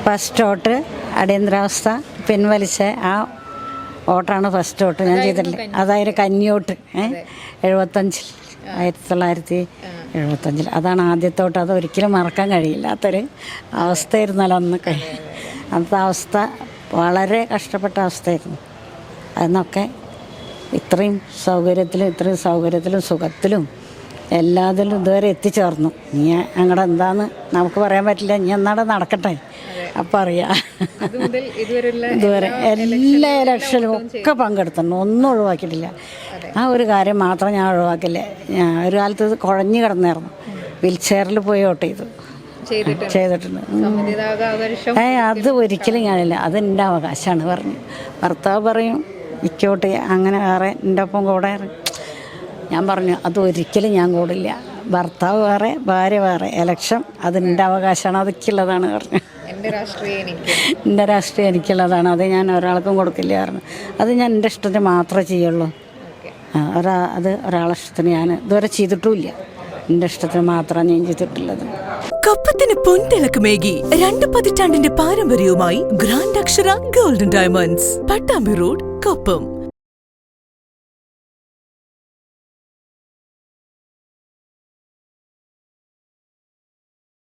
First vote അടിയന്തരാവസ്ഥ പിൻവലിച്ച ആ വോട്ടാണ് ഫസ്റ്റ് വോട്ട് ഞാൻ ചെയ്തിട്ടില്ല. അതായത് കന്നിയോട്ട് 1975 അതാണ് ആദ്യത്തെ വോട്ട്. അത് ഒരിക്കലും മറക്കാൻ കഴിയില്ലാത്തൊരു അവസ്ഥയായിരുന്നല്ലോ അന്നൊക്കെ. അന്നത്തെ അവസ്ഥ വളരെ കഷ്ടപ്പെട്ട അവസ്ഥയായിരുന്നു. അന്നൊക്കെ ഇത്രയും സൗകര്യത്തിലും സുഖത്തിലും എല്ലാത്തിലും ഇതുവരെ എത്തിച്ചേർന്നു. ഇനി അങ്ങടെ എന്താന്ന് നമുക്ക് പറയാൻ പറ്റില്ല. ഇനി എന്നാടെ നടക്കട്ടെ, അപ്പം അറിയാം. ഇതുവരെ എല്ലാ ഇലക്ഷനിലും ഒക്കെ പങ്കെടുത്തിട്ടുണ്ട്, ഒന്നും ഒഴിവാക്കിയിട്ടില്ല. ആ ഒരു കാര്യം മാത്രം ഞാൻ ഒഴിവാക്കില്ല. ഞാൻ ഒരു കാലത്ത് ഇത് കുഴഞ്ഞു കിടന്നായിരുന്നു, വീൽ ചെയറിൽ പോയി വോട്ട് ചെയ്തിട്ടുണ്ട്. അത് ഒരിക്കലും ഞാനില്ല, അത് എൻ്റെ അവകാശമാണ് പറഞ്ഞു. ഭർത്താവ് പറയും ഇക്കോട്ട് അങ്ങനെ വേറെ എൻ്റെ ഒപ്പം കൂടെ. ഞാൻ പറഞ്ഞു അത് ഒരിക്കലും ഞാൻ കൂടില്ല. ഭർത്താവ് വേറെ ഭാര്യ വേറെ, ഇലക്ഷൻ അത് എൻ്റെ അവകാശമാണ്, അതൊക്കെയുള്ളതാണ് പറഞ്ഞു. എൻ്റെ രാഷ്ട്രീയം എനിക്കുള്ളതാണ്, അത് ഞാൻ ഒരാൾക്കും കൊടുക്കില്ല പറഞ്ഞു. അത് ഞാൻ എൻ്റെ ഇഷ്ടത്തിന് മാത്രമേ ചെയ്യുള്ളൂ. അത് ഒരാളുടെ ഇഷ്ടത്തിന് ഞാൻ ഇതുവരെ ചെയ്തിട്ടുമില്ല. എൻ്റെ ഇഷ്ടത്തിന് മാത്രമാണ് ഞാൻ ചെയ്തിട്ടുള്ളത്. കപ്പത്തിന് പൊൻതിളക്കമേകി 2 പതിറ്റാണ്ടിന്റെ പാരമ്പര്യവുമായി ഗ്രാൻഡ് അക്ഷര golden diamonds, Pattambi road, Koppam.